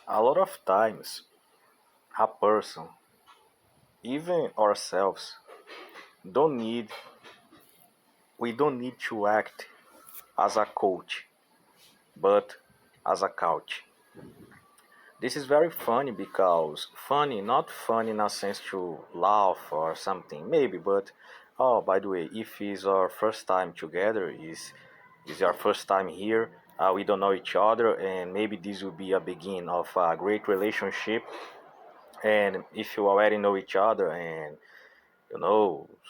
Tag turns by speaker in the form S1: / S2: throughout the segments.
S1: A lot of times, a person, even ourselves, don't need we don't need to act as a coach, but as a couch. This is very funny because funny, not funny in a sense to laugh or something, maybe, but oh, by the way, if it's our first time together, is our first time here, we don't know each other, and maybe this will be a beginning of a great relationship. And if you already know each other, and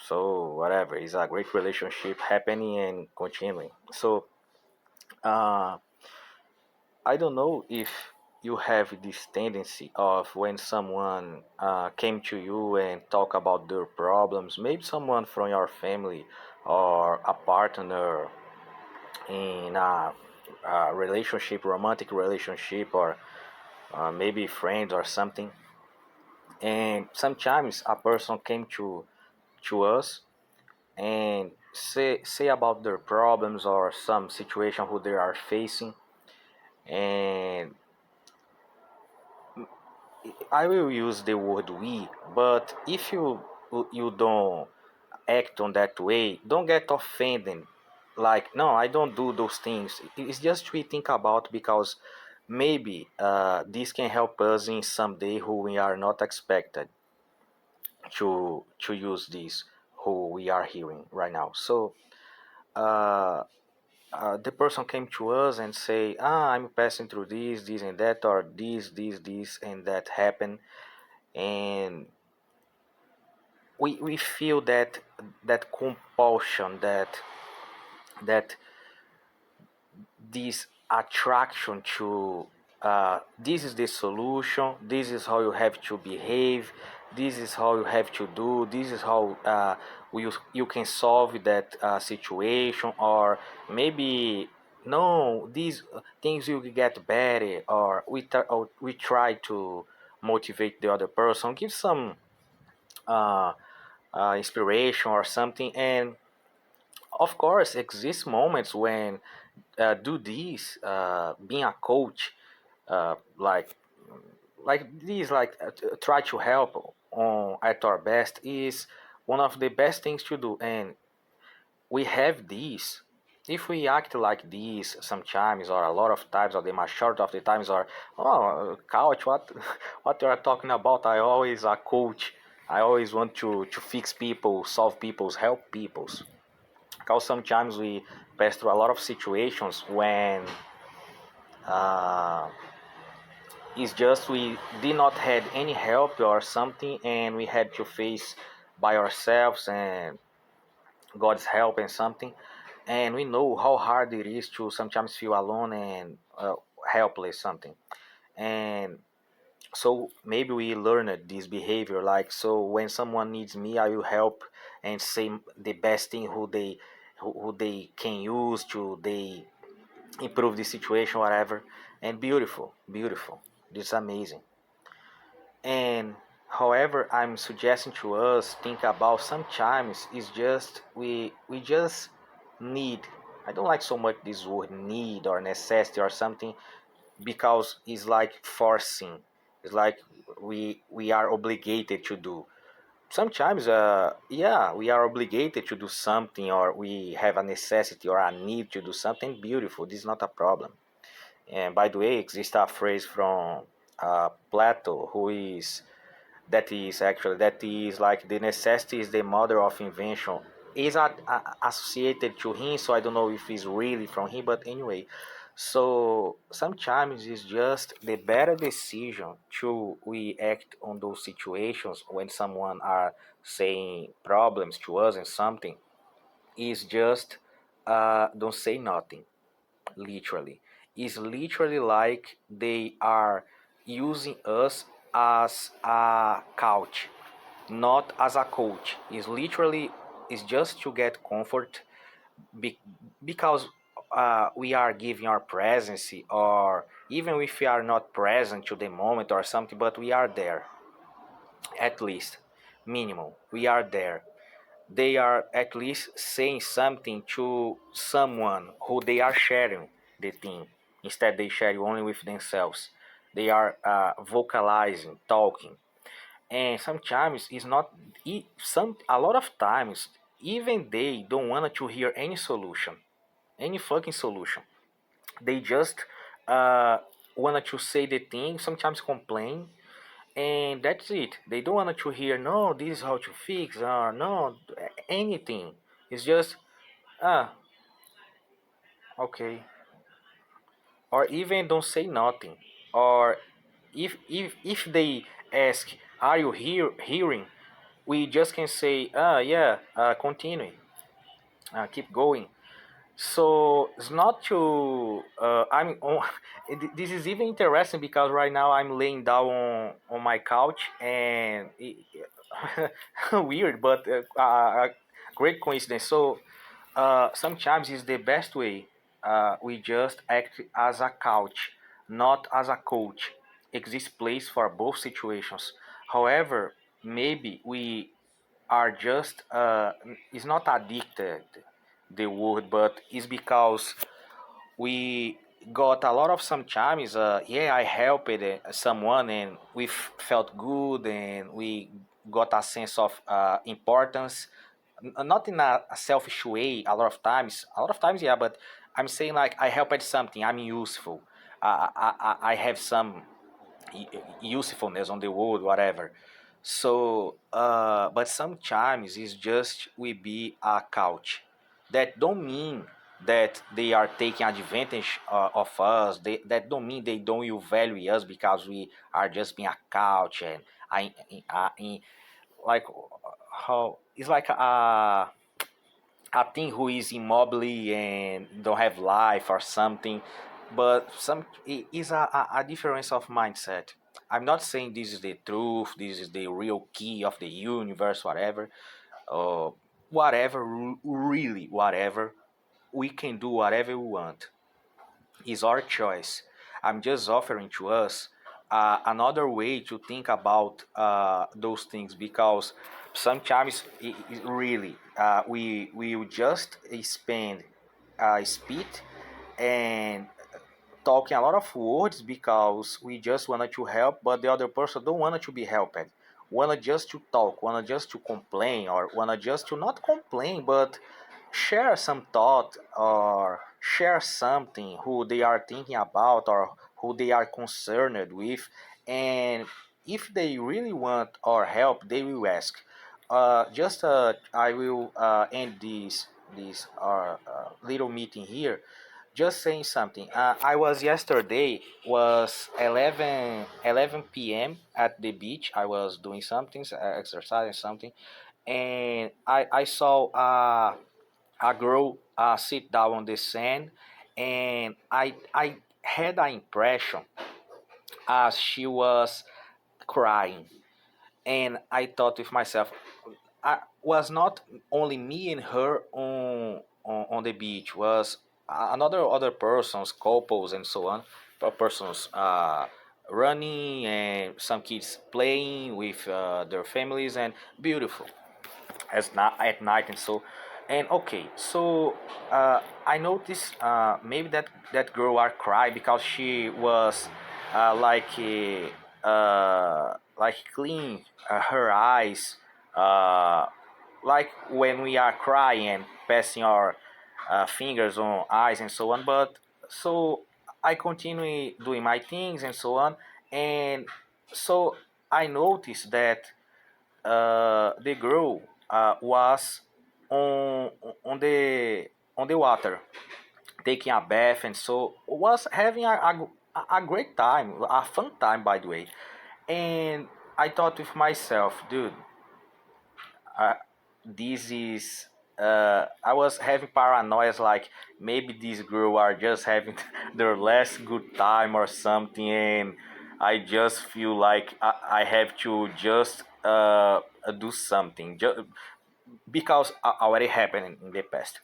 S1: so whatever, it's a great relationship happening and continuing. So, uh, I don't know if you have this tendency of when someone came to you and talk about their problems, maybe someone from your family or a partner in a relationship, romantic relationship, or maybe friends or something. And sometimes a person came to us and say about their problems or some situation who they are facing, and I will use the word we, but if you don't act on that way, don't get offended. Like, no, I don't do those things. It's just we think about because maybe this can help us in some day who we are not expected to use this who we are hearing right now. So uh, the person came to us and say, I'm passing through this and that, or this and that happened, and we feel that compulsion, that this attraction to this is the solution, this is how you have to behave, this is how you have to do, this is how you can solve that situation, or maybe no, these things will get better, or we try to motivate the other person, give some uh, inspiration or something. And of course exist moments when do this being a coach, like this, like try to help on at our best is one of the best things to do. And we have this, if we act like this sometimes, or a lot of times, or the majority of the times, or oh, coach, what what you are talking about, I always a coach, I always want to fix people, solve people's, help people's, because sometimes we pass through a lot of situations when uh, it's just we did not had any help or something, and we had to face by ourselves and God's help and something. And we know how hard it is to sometimes feel alone and helpless something. And so maybe we learned this behavior, like, so when someone needs me, I will help and say the best thing who they can use to they improve the situation, whatever. And beautiful, this is amazing. And however, I'm suggesting to us think about sometimes it's just we just need, I don't like so much this word need or necessity or something, because it's like forcing, it's like we are obligated to do sometimes. Yeah, we are obligated to do something, or we have a necessity or a need to do something. Beautiful, this is not a problem. And by the way, exists a phrase from Plato, who is that is like the necessity is the mother of invention. Is associated to him, so I don't know if it's really from him, but anyway. So sometimes it's just the better decision to we act on those situations when someone are saying problems to us and something, is just don't say nothing. Literally, is literally like they are using us as a couch, not as a coach. Is literally is just to get comfort, be, because we are giving our presence, or even if we are not present to the moment or something, but we are there, at least minimum we are there. They are at least saying something to someone who they are sharing the thing, instead they share only with themselves. they are vocalizing, talking, and sometimes it's not. Some a lot of times even they don't want to hear any solution, any fucking solution. They just uh, want to say the thing, sometimes complain, and that's it. They don't want to hear, no, this is how to fix, or no, anything. It's just, ah, okay. Or even don't say nothing. Or if they ask, are you hearing? We just can say, yeah, continue, keep going. So it's not to. I'm. On, this is even interesting because right now I'm laying down on my couch and weird, but a great coincidence. So sometimes it's the best way. We just act as a couch, not as a coach. Exists place for both situations. However, maybe we are just is not addicted the word, but it's because we got a lot of sometimes yeah, I helped someone and we felt good and we got a sense of importance. Not in a selfish way. A lot of times yeah, but I'm saying like I helped something, I'm useful. I have some usefulness on the world, whatever. So, but sometimes it's just we be a couch. That don't mean that they are taking advantage of us. That don't mean they don't value us because we are just being a couch and I like how it's like a thing who is immobile and don't have life or something, but some it is a difference of mindset. I'm not saying this is the truth, this is the real key of the universe, whatever, or whatever, really whatever. We can do whatever we want. It's our choice. I'm just offering to us another way to think about those things because sometimes really we will just spend speed and talking a lot of words because we just wanted to help, but the other person don't want to be helped. Wanna just to talk, wanna just to complain, or wanna just to not complain, but share some thought or share something who they are thinking about or who they are concerned with, and if they really want our help, they will ask. Just I will end this little meeting here just saying something. I was yesterday was 11 p.m. at the beach. I was doing something, exercising something, and I saw a girl sit down on the sand, and I had an impression as she was crying, and I thought with myself, I was not only me and her on the beach, was another other persons, couples and so on, persons running and some kids playing with their families and beautiful as at night and so. And okay, so I noticed maybe that girl are cry because she was like clean her eyes, uh, like when we are crying and passing our fingers on eyes and so on. But so I continue doing my things and so on, and so I noticed that the girl was on on the on the water taking a bath and so was having a great time, a fun time by the way. And I thought with myself, dude, uh, this is I was having paranoias like maybe these girls are just having their last good time or something, and I just feel like I have to just do something just because already happened in the past.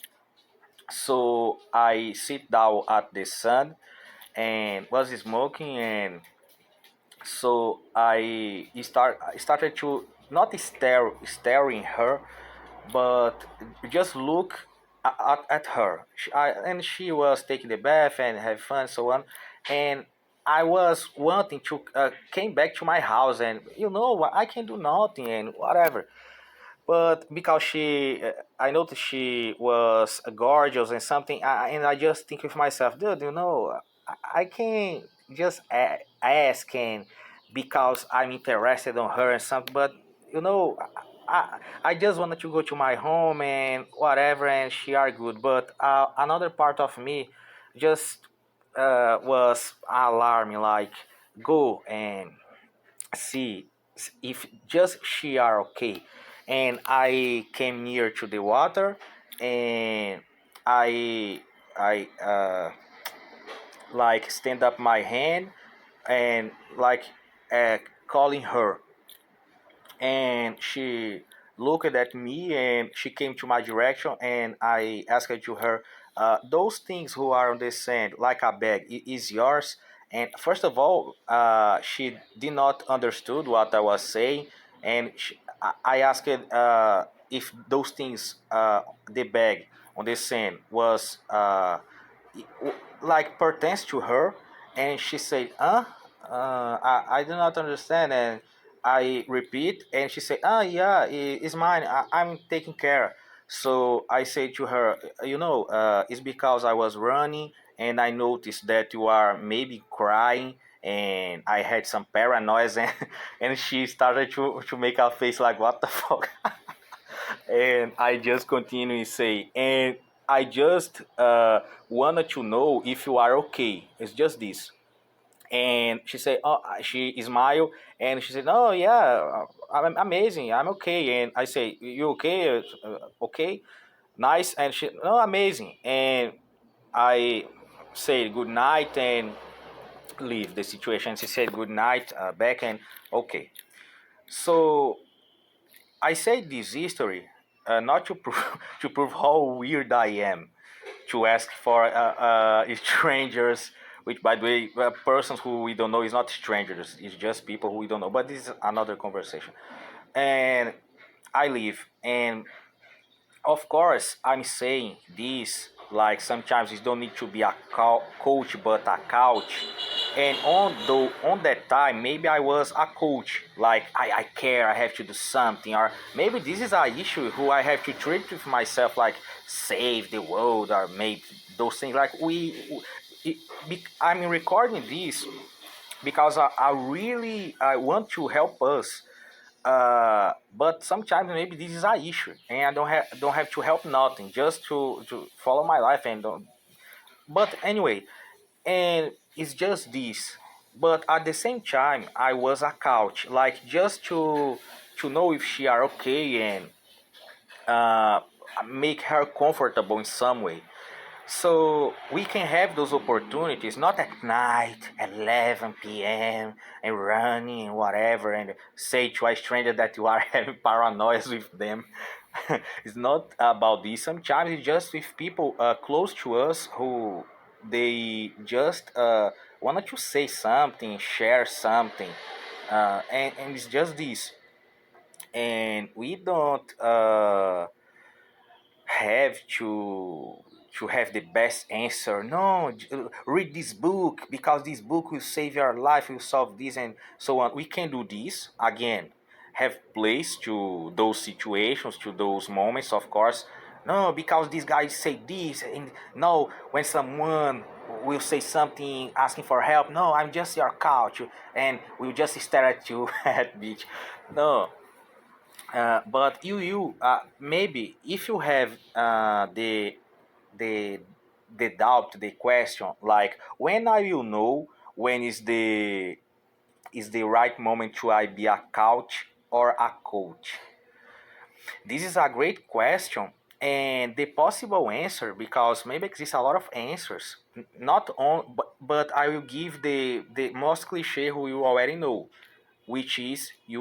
S1: So I sit down at the sun and was smoking, and so I started to not staring her, but just look at her. And she was taking the bath and have fun, so on. And I was wanting to came back to my house, and I can do nothing and whatever. But because I noticed she was gorgeous and something, and I just think with myself, dude, I can just ask, and because I'm interested on her and something, but you know, I just wanted to go to my home and whatever, and she are good. But another part of me just was alarming, like go and see if just she are okay. And I came near to the water, and I like stand up my hand and like uh, calling her, and she looked at me and she came to my direction, and I asked to her, those things who are on the sand like a bag is yours? And first of all, she did not understood what I was saying, and I asked if those things, the bag on the sand was like pertains to her, and she said, I do not understand. And I repeat, and she said, yeah, it's mine. I'm taking care. So I say to her, it's because I was running and I noticed that you are maybe crying, and I had some paranoia, and, and she started to make a face like, what the fuck? And I just continue and say, and I just wanted to know if you are okay. It's just this. And she said, oh, she smiled, and she said, oh yeah, I'm amazing, I'm okay. And I say, you okay? Okay, nice. And she, oh, amazing. And I said good night and leave the situation. She said good night back, and okay. So I say this history not to prove to prove how weird I am to ask for strangers. Which, by the way, persons who we don't know is not strangers; it's just people who we don't know. But this is another conversation. And I leave, and of course, I'm saying this like sometimes you don't need to be a coach, but a couch. And on that time, maybe I was a coach. Like I care, I have to do something, or maybe this is a issue who I have to treat with myself, like save the world, or maybe those things. Like I'm recording this because I really I want to help us, but sometimes maybe this is a issue, and I don't have to help nothing, just to follow my life and don't. But anyway, and it's just this. But at the same time, I was a couch, like just to know if she are okay, and uh, make her comfortable in some way. So we can have those opportunities, not at night, at 11 p.m., and running and whatever, and say to a stranger that you are having paranoia with them. It's not about this. Sometimes it's just with people close to us who they just wanted to say something, share something, and it's just this. And we don't. Have to have the best answer. No, read this book because this book will save your life, will solve this and so on. We can do this again. Have place to those situations, to those moments, of course. No, because these guys say this, and no, when someone will say something asking for help, no, I'm just your couch, and we'll just stare at you at beach. No, but you maybe if you have the the doubt, the question, like when I will know when is the right moment to I be a couch or a coach. This is a great question, and the possible answer, because maybe exists a lot of answers, not on, but I will give the most cliche who you already know, which is you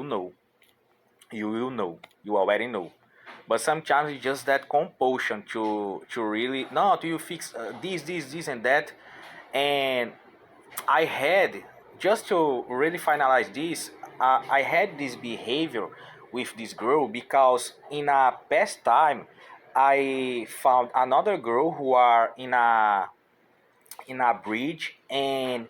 S1: will know, you already know. But sometimes it's just that compulsion to really no, do you fix this and that. And I had, just to really finalize this, I had this behavior with this girl because in a past time I found another girl who are in a bridge, and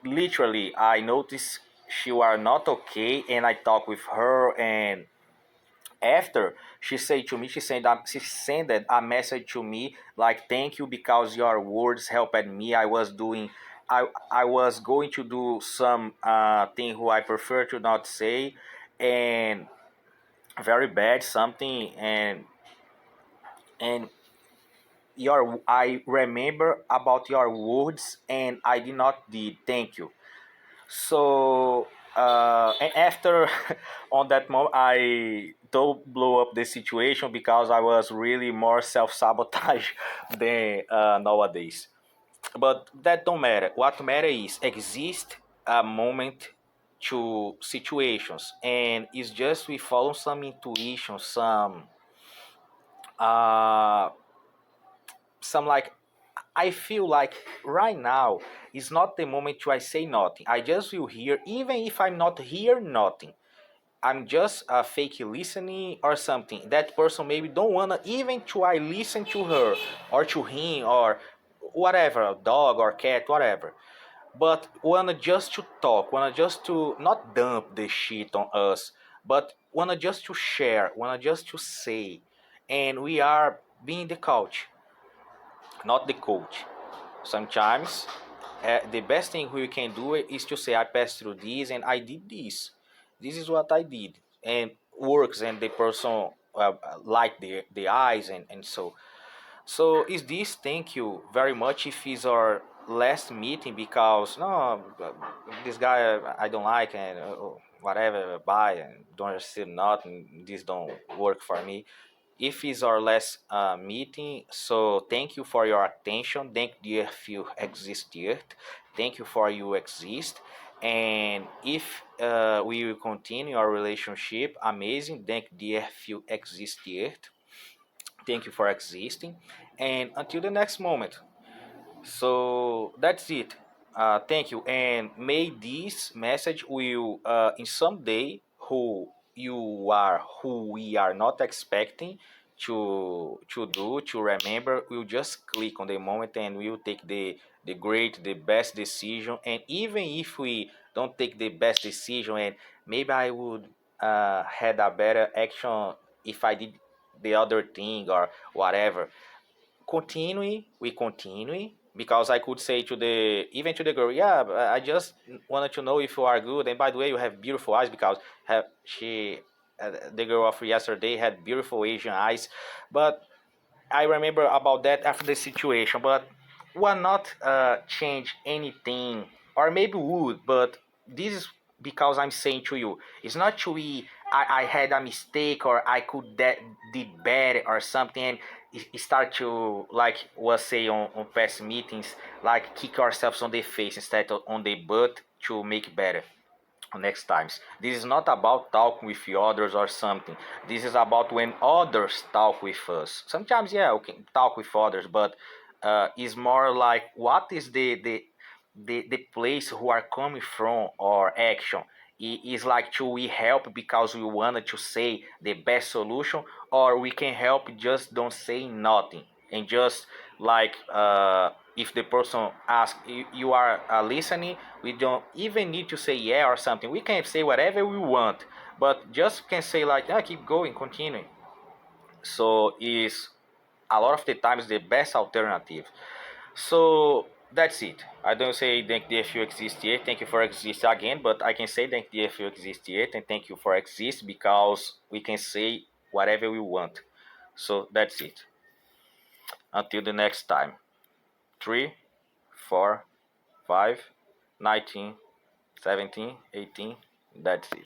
S1: literally I noticed she were not okay, and I talked with her, and after she said to me, she sent a message to me like, thank you because your words helped me. I was going to do some thing who I prefer to not say, and very bad something, and your I remember about your words, and I did not did thank you. So and after on that moment, I don't blow up the situation because I was really more self sabotage than nowadays. But that don't matter. What matter is exist a moment to situations, and it's just we follow some intuition, uh, some like I feel like right now is not the moment to I say nothing. I just will hear, even if I'm not hear nothing. I'm just fake listening or something. That person maybe don't wanna even to I listen to her or to him or whatever, a dog or cat, whatever. But wanna just to talk, wanna just to not dump the shit on us, but wanna just to share, wanna just to say. And we are being the couch, not the coach. Sometimes the best thing we can do is to say I passed through this and I did this. This is what I did, and works, and the person like the eyes, and so is this, thank you very much if it's our last meeting, because no, this guy I don't like, and whatever, bye, and don't understand nothing, this don't work for me. If it's our last meeting, so thank you for your attention. Thank you if you exist here. Thank you for you exist. And if we will continue our relationship, amazing. Thank you if you exist here. Thank you for existing. And until the next moment. So that's it. Thank you, and may this message will, in some day, who we are not expecting to remember. We'll just click on the moment, and we'll take the best decision. And even if we don't take the best decision, and maybe I would had a better action if I did the other thing or whatever, we continue, because I could say to the even to the girl, yeah, I just wanted to know if you are good, and by the way, you have beautiful eyes, because she the girl of yesterday had beautiful Asian eyes. But I remember about that after the situation, but will not change anything, or maybe would, but this is because I'm saying to you, it's not to be I had a mistake, or I could that did better or something, and start to, like was say on past meetings, like kick ourselves on the face instead of on the butt to make better next times. This is not about talking with the others or something. This is about when others talk with us. Sometimes, yeah, we can talk with others, but it's more like what is the place who are coming from or action. It is like to we help because we wanted to say the best solution, or we can help just don't say nothing, and just like if the person asks, you are listening, we don't even need to say yeah or something. We can say whatever we want, but just can say like, yeah, keep going, continuing. So is a lot of the times the best alternative. So that's it. I don't say thank the if you exist yet, thank you for exist again, but I can say thank the if you exist yet and thank you for exist, because we can say whatever we want. So that's it. Until the next time. 3, 4, 5, 19, 17, 18. That's it.